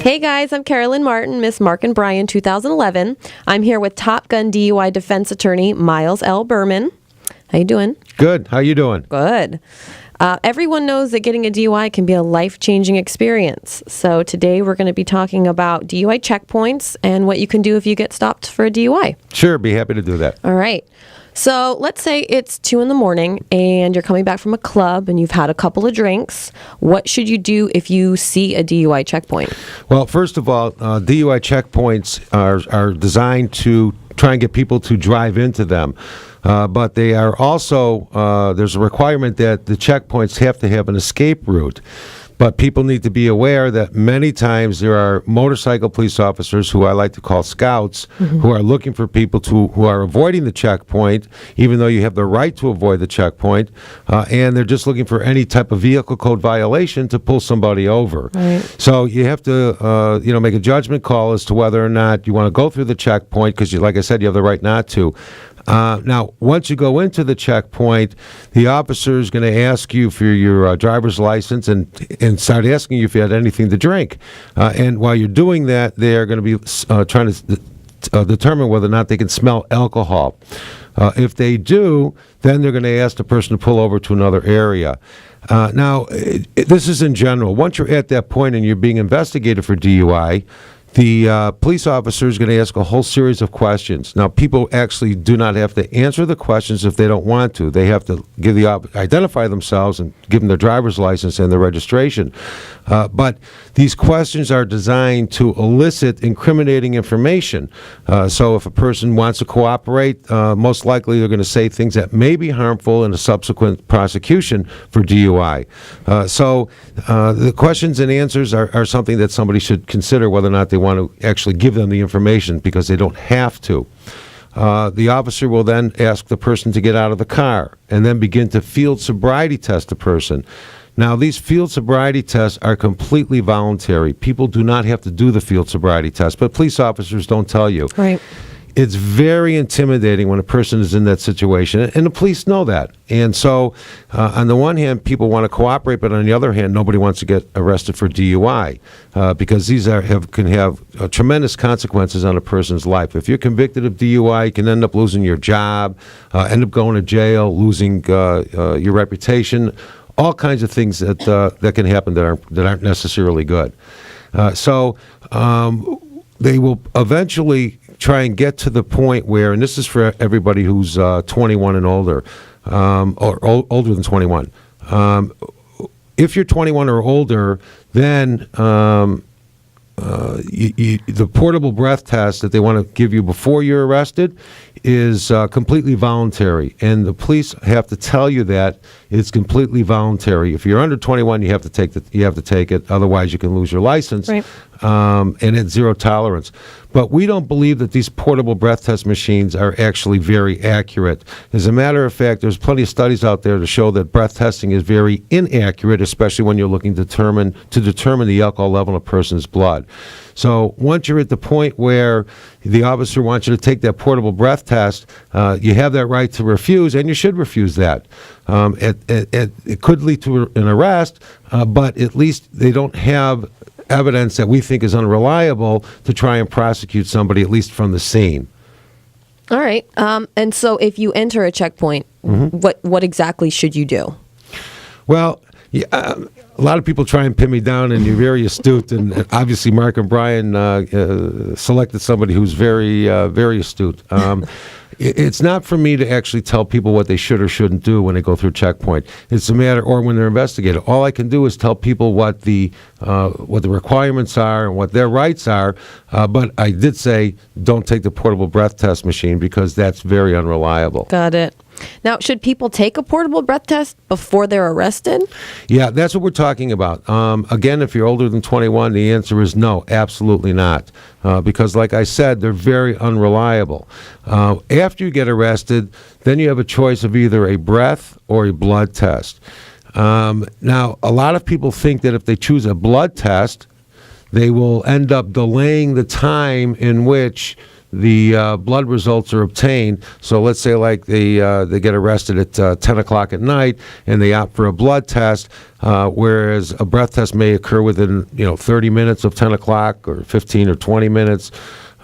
Hey guys, I'm Carolyn Martin, Miss Mark and Brian 2011. I'm here with Top Gun DUI defense attorney Myles L. Berman. How you doing? Good. How you doing? Good. Everyone knows that getting a DUI can be a life-changing experience. So today we're going to be talking about DUI checkpoints and what you can do if you get stopped for a DUI. Sure, be happy to do that. All right. So let's say it's 2 a.m. and you're coming back from a club and you've had a couple of drinks. What should you do if you see a DUI checkpoint? Well, first of all, DUI checkpoints are designed to try and get people to drive into them. But they are also, there's a requirement that the checkpoints have to have an escape route. But people need to be aware that many times there are motorcycle police officers, who I like to call scouts, who are looking for people who are avoiding the checkpoint, even though you have the right to avoid the checkpoint, and they're just looking for any type of vehicle code violation to pull somebody over. Right. So you have to, make a judgment call as to whether or not you want to go through the checkpoint, because, like I said, you have the right not to. Now, once you go into the checkpoint, the officer is going to ask you for your driver's license and start asking you if you had anything to drink. And while you're doing that, they're going to be trying to determine whether or not they can smell alcohol. If they do, then they're going to ask the person to pull over to another area. Now, this is in general. Once you're at that point and you're being investigated for DUI, the police officer is going to ask a whole series of questions. Now, people actually do not have to answer the questions if they don't want to. They have to identify themselves and give them their driver's license and their registration. But these questions are designed to elicit incriminating information. So if a person wants to cooperate, most likely they're going to say things that may be harmful in a subsequent prosecution for DUI. So the questions and answers are something that somebody should consider whether or not they want to actually give them the information, because they don't have to. The officer will then ask the person to get out of the car and then begin to field sobriety test the person. Now, these field sobriety tests are completely voluntary. People do not have to do the field sobriety test, but police officers don't tell you. Right. It's very intimidating when a person is in that situation, and the police know that. And so, on the one hand, people want to cooperate, but on the other hand, nobody wants to get arrested for DUI, because these can have tremendous consequences on a person's life. If you're convicted of DUI, you can end up losing your job, end up going to jail, losing your reputation, all kinds of things that can happen that aren't necessarily good. So they will eventually try and get to the point where, and this is for everybody who's 21 and older, or older than 21. If you're 21 or older, then the portable breath test that they want to give you before you're arrested is completely voluntary, and the police have to tell you that it's completely voluntary. If you're under 21, you have to take it. Otherwise, you can lose your license. Right. And it's zero tolerance. But we don't believe that these portable breath test machines are actually very accurate. As a matter of fact, there's plenty of studies out there to show that breath testing is very inaccurate, especially when you're looking to determine the alcohol level in a person's blood. So once you're at the point where the officer wants you to take that portable breath test, you have that right to refuse, and you should refuse that. It could lead to an arrest, but at least they don't have evidence that we think is unreliable to try and prosecute somebody, at least from the scene. All right. And so if you enter a checkpoint, what exactly should you do? Well, yeah, a lot of people try and pin me down, and you're very astute. And obviously, Mark and Brian selected somebody who's very, very astute. It's not for me to actually tell people what they should or shouldn't do when they go through a checkpoint. It's a matter, or when they're investigated. All I can do is tell people what the requirements are and what their rights are. But I did say, don't take the portable breath test machine, because that's very unreliable. Got it. Now, should people take a portable breath test before they're arrested? Yeah, that's what we're talking about. Again, if you're older than 21, the answer is no, absolutely not. Because, like I said, they're very unreliable. After you get arrested, then you have a choice of either a breath or a blood test. Now, a lot of people think that if they choose a blood test, they will end up delaying the time in which the blood results are obtained. So let's say like they get arrested at 10 o'clock at night and they opt for a blood test, whereas a breath test may occur within 30 minutes of 10 o'clock or 15 or 20 minutes.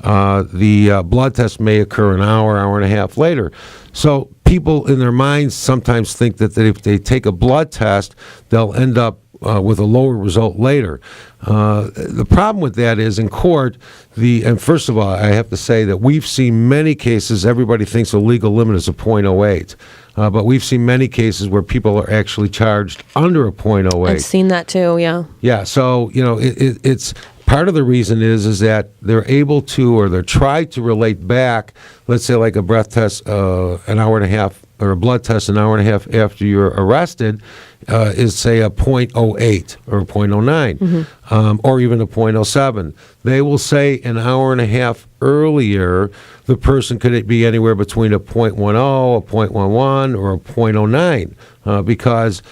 The blood test may occur an hour and a half later. So people in their minds sometimes think that if they take a blood test, they'll end up with a lower result later. The problem with that is in court, and first of all, I have to say that we've seen many cases, everybody thinks the legal limit is a .08. But we've seen many cases where people are actually charged under a .08. I've seen that too, yeah. Yeah, so, it's part of the reason is that they're able to, or they're tried to relate back, let's say like a breath test an hour and a half, or a blood test an hour and a half after you're arrested, is say a .08 or a .09, or even a .07. They will say an hour and a half earlier, the person could be anywhere between a .10, a .11, or a .09, because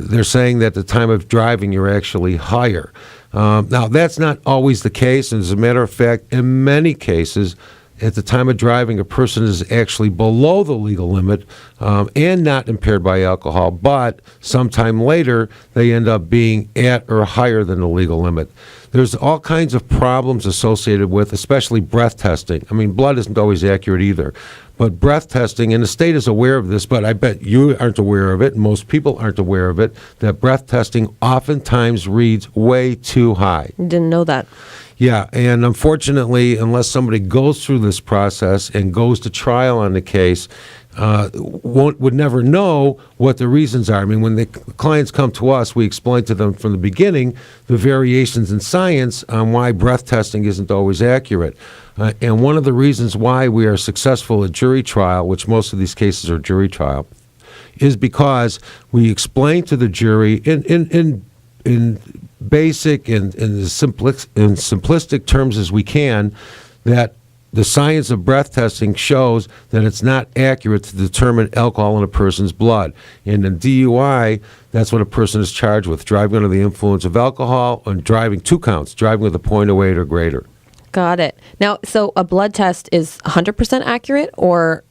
they're saying that at the time of driving, you're actually higher. Now, that's not always the case, and as a matter of fact, in many cases, at the time of driving, a person is actually below the legal limit and not impaired by alcohol, but sometime later, they end up being at or higher than the legal limit. There's all kinds of problems associated with, especially breath testing. I mean, blood isn't always accurate either. But breath testing, and the state is aware of this, but I bet you aren't aware of it, and most people aren't aware of it, that breath testing oftentimes reads way too high. Didn't know that. Yeah, and unfortunately, unless somebody goes through this process and goes to trial on the case, would never know what the reasons are. I mean, when the clients come to us, we explain to them from the beginning the variations in science on why breath testing isn't always accurate. And one of the reasons why we are successful at jury trial, which most of these cases are jury trial, is because we explain to the jury in basic and in simplistic terms as we can that the science of breath testing shows that it's not accurate to determine alcohol in a person's blood. And in DUI, that's what a person is charged with, driving under the influence of alcohol and driving 2 counts, driving with a .08 or greater. Got it. Now, so a blood test is 100% accurate or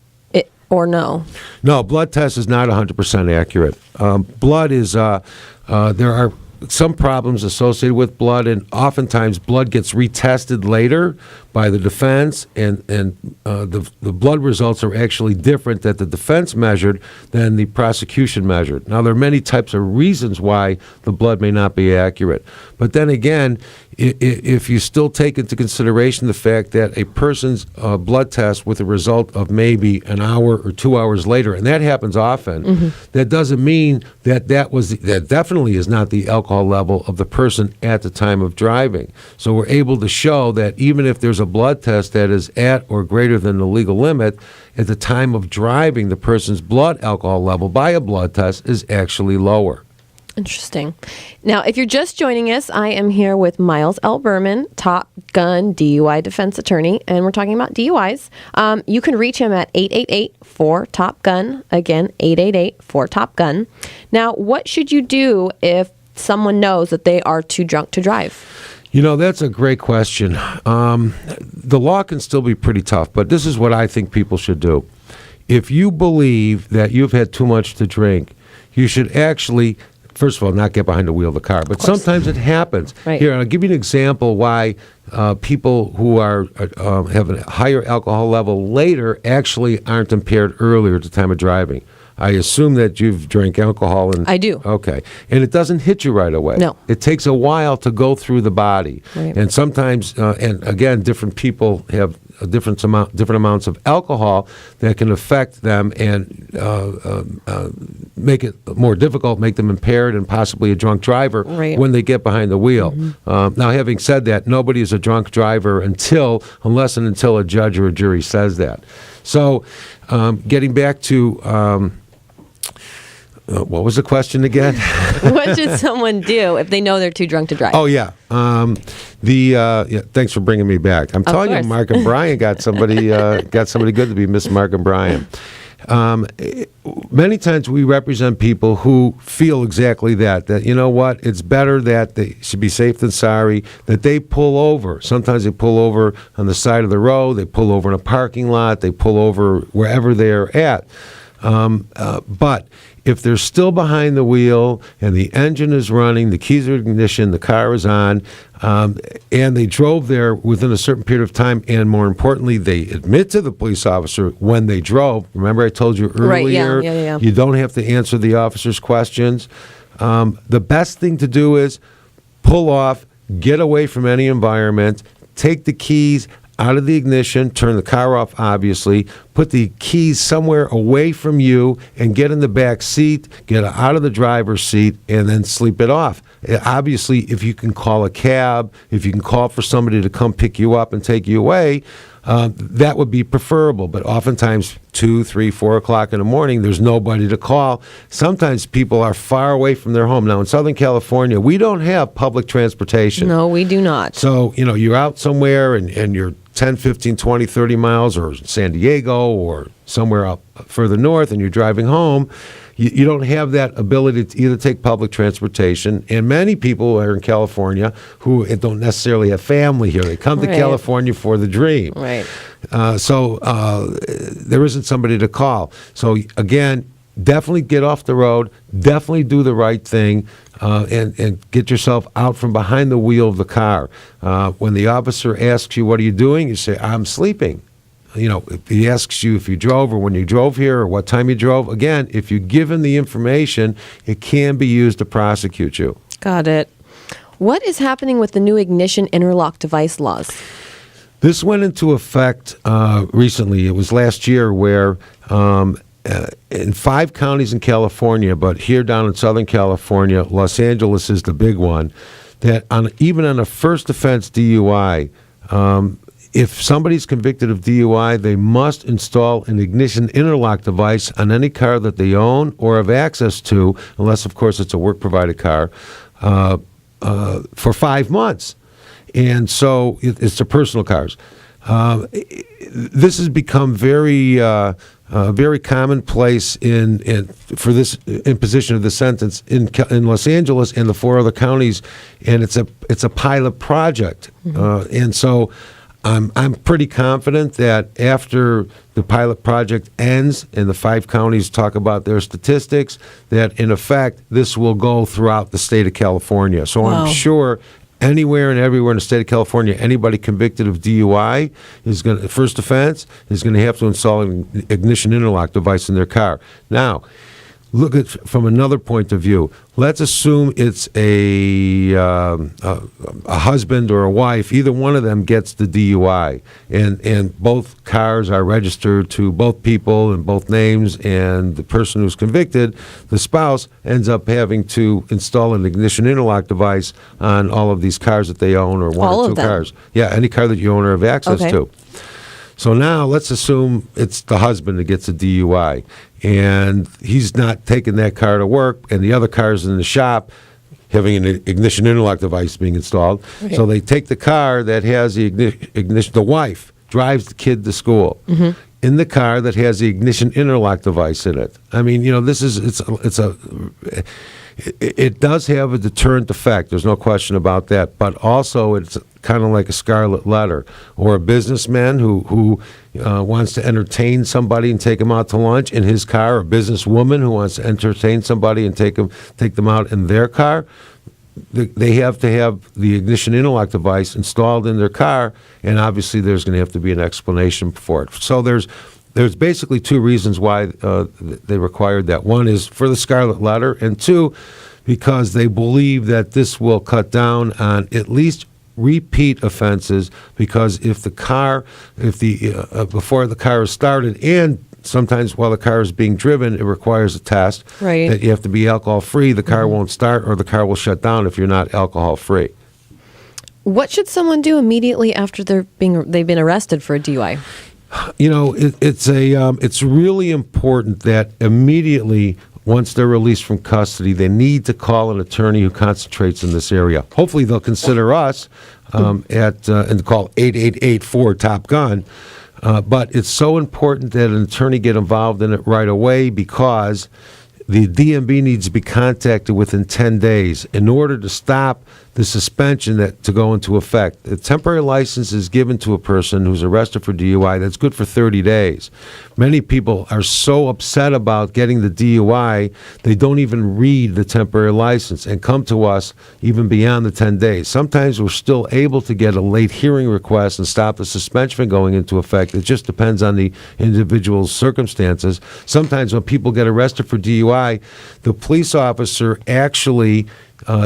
no? No, blood test is not 100% accurate. Blood is, there are some problems associated with blood, and oftentimes blood gets retested later by the defense, and the blood results are actually different that the defense measured than the prosecution measured. Now, there are many types of reasons why the blood may not be accurate. But then again, if you still take into consideration the fact that a person's blood test with a result of maybe an hour or 2 hours later, and that happens often, that doesn't mean that that definitely is not the alcohol level of the person at the time of driving. So we're able to show that even if there's a blood test that is at or greater than the legal limit, at the time of driving, the person's blood alcohol level by a blood test is actually lower. Interesting. Now, if you're just joining us, I am here with Myles L. Berman, Top Gun DUI defense attorney, and we're talking about DUIs. You can reach him at 888-4-TOP-GUN. Again, 888-4-TOP-GUN. Now, what should you do if someone knows that they are too drunk to drive? That's a great question. The law can still be pretty tough, but this is what I think people should do. If you believe that you've had too much to drink, you should actually, first of all, not get behind the wheel of the car. But sometimes it happens. Right. Here, I'll give you an example why people who are have a higher alcohol level later actually aren't impaired earlier at the time of driving. I assume that you've drank alcohol. I do. Okay. And it doesn't hit you right away. No. It takes a while to go through the body. Right. And sometimes, and again, different people have different amounts of alcohol that can affect them and make it more difficult, make them impaired and possibly a drunk driver when they get behind the wheel. Now, having said that, nobody is a drunk driver unless and until a judge or a jury says that. So getting back to what was the question again? What should someone do if they know they're too drunk to drive? Oh, yeah. Thanks for bringing me back. I'm telling you, Mark and Brian got somebody good to be Miss Mark and Brian. Many times we represent people who feel exactly that, you know what, it's better that they should be safe than sorry, that they pull over. Sometimes they pull over on the side of the road, they pull over in a parking lot, they pull over wherever they're at. But if they're still behind the wheel and the engine is running, the keys are in ignition, the car is on, and they drove there within a certain period of time, and more importantly, they admit to the police officer when they drove. Remember I told you earlier, right, yeah. You don't have to answer the officer's questions. The best thing to do is pull off, get away from any environment, take the keys out of the ignition, turn the car off, obviously, put the keys somewhere away from you, and get in the back seat, get out of the driver's seat, and then sleep it off. Obviously, if you can call a cab, if you can call for somebody to come pick you up and take you away, that would be preferable. But oftentimes, 2, 3, 4 o'clock in the morning, there's nobody to call. Sometimes people are far away from their home. Now, in Southern California, we don't have public transportation. No, we do not. So, you're out somewhere and you're 10, 15, 20, 30 miles, or San Diego or somewhere up further north, and you're driving home. You don't have that ability to either take public transportation, and many people are in California who don't necessarily have family here. They come to California for the dream. Right. So there isn't somebody to call. So again, definitely get off the road, definitely do the right thing, and get yourself out from behind the wheel of the car. When the officer asks you, what are you doing? You say, I'm sleeping. If he asks you if you drove or when you drove here or what time you drove, again, if you give him the information, it can be used to prosecute you. Got it. What is happening with the new ignition interlock device laws? This went into effect recently. It was last year where in 5 counties in California, but here down in Southern California, Los Angeles is the big one, that even on a first offense DUI, if somebody's convicted of DUI, they must install an ignition interlock device on any car that they own or have access to, unless, of course, it's a work-provided car, for 5 months. And so it's the personal cars. This has become very commonplace for this imposition of the sentence in Los Angeles and the 4 other counties, and it's a pilot project. And so I'm pretty confident that after the pilot project ends and the 5 counties talk about their statistics, that in effect this will go throughout the state of California. So wow. I'm sure anywhere and everywhere in the state of California, anybody convicted of DUI first offense is going to have to install an ignition interlock device in their car. Now, look at from another point of view. Let's assume it's a husband or a wife. Either one of them gets the DUI, and both cars are registered to both people in both names, and the person who's convicted, the spouse, ends up having to install an ignition interlock device on all of these cars that they own, or one all or 2 cars. Yeah, any car that you own or have access to. So now let's assume it's the husband that gets a DUI, and he's not taking that car to work, and the other car's in the shop having an ignition interlock device being installed. Okay. So they take the car that has the ignition. The wife drives the kid to school in the car that has the ignition interlock device in it. I mean, it does have a deterrent effect. There's no question about that. But also, it's kind of like a scarlet letter, or a businessman who wants to entertain somebody and take them out to lunch in his car, or a businesswoman who wants to entertain somebody and take them out in their car. They have to have the ignition interlock device installed in their car, and obviously there's going to have to be an explanation for it. So there's basically 2 reasons why they required that. One is for the scarlet letter, and 2, because they believe that this will cut down on at least repeat offenses, because before the car is started, and sometimes while the car is being driven, it requires a test that you have to be alcohol-free. The car won't start, or the car will shut down if you're not alcohol-free. What should someone do immediately after they've been arrested for a DUI? It's really important that immediately, once they're released from custody, they need to call an attorney who concentrates in this area. Hopefully they'll consider us and call 888-4-TOP-GUN. But it's so important that an attorney get involved in it right away because the DMV needs to be contacted within 10 days in order to stop the suspension to go into effect. A temporary license is given to a person who's arrested for DUI that's good for 30 days. Many people are so upset about getting the DUI, they don't even read the temporary license and come to us even beyond the 10 days. Sometimes we're still able to get a late hearing request and stop the suspension from going into effect. It just depends on the individual's circumstances. Sometimes when people get arrested for DUI, the police officer actually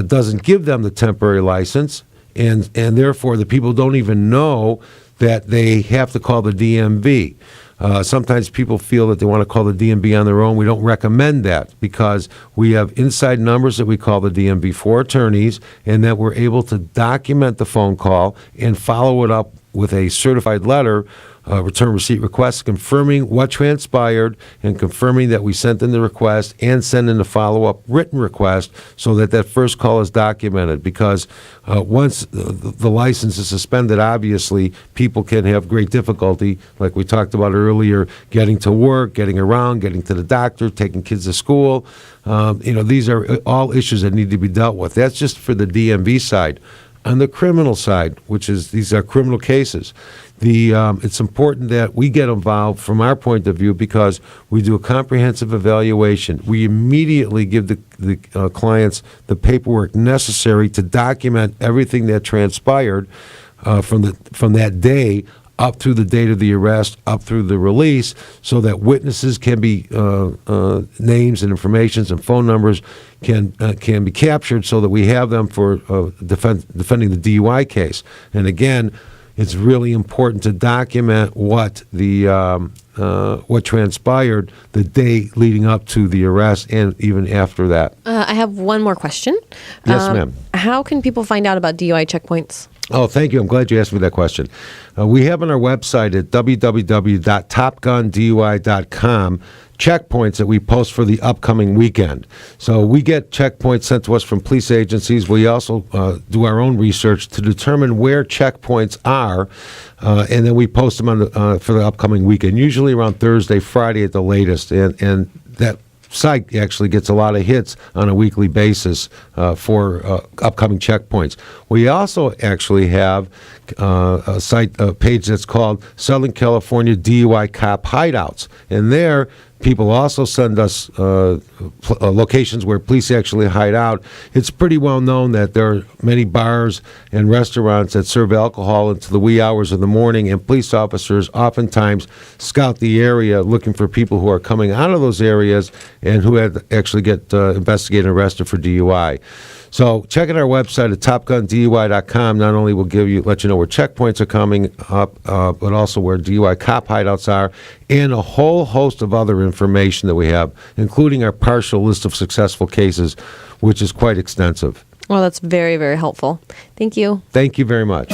doesn't give them the temporary license, and therefore the people don't even know that they have to call the DMV. Sometimes people feel that they want to call the DMV on their own. We don't recommend that because we have inside numbers that we call the DMV for attorneys, and that we're able to document the phone call and follow it up with a certified letter, return receipt request, confirming what transpired and confirming that we sent in the request and send in the follow-up written request so that that first call is documented. Because once the license is suspended, obviously, people can have great difficulty, like we talked about earlier, getting to work, getting around, getting to the doctor, taking kids to school. These are all issues that need to be dealt with. That's just for the DMV side. On the criminal side, these are criminal cases, it's important that we get involved from our point of view because we do a comprehensive evaluation. We immediately give the clients the paperwork necessary to document everything that transpired from that day up through the date of the arrest, up through the release, so that witnesses can be names and informations and phone numbers can be captured, so that we have them for defending the DUI case. And again, it's really important to document what transpired the day leading up to the arrest and even after that. I have one more question. Yes, ma'am. How can people find out about DUI checkpoints? Oh, thank you. I'm glad you asked me that question. We have on our website at www.topgundui.com checkpoints that we post for the upcoming weekend. So we get checkpoints sent to us from police agencies. We also do our own research to determine where checkpoints are, and then we post them for the upcoming weekend, usually around Thursday, Friday at the latest. And that site actually gets a lot of hits on a weekly basis for upcoming checkpoints. We also actually have a page that's called Southern California DUI Cop Hideouts, and there people also send us locations where police actually hide out. It's pretty well known that there are many bars and restaurants that serve alcohol into the wee hours of the morning, and police officers oftentimes scout the area looking for people who are coming out of those areas and who had actually get investigated and arrested for DUI. So check out our website at topgundui.com. Not only will let you know where checkpoints are coming up, but also where DUI cop hideouts are, and a whole host of other information that we have, including our partial list of successful cases, which is quite extensive. Well, that's very, very helpful. Thank you. Thank you very much.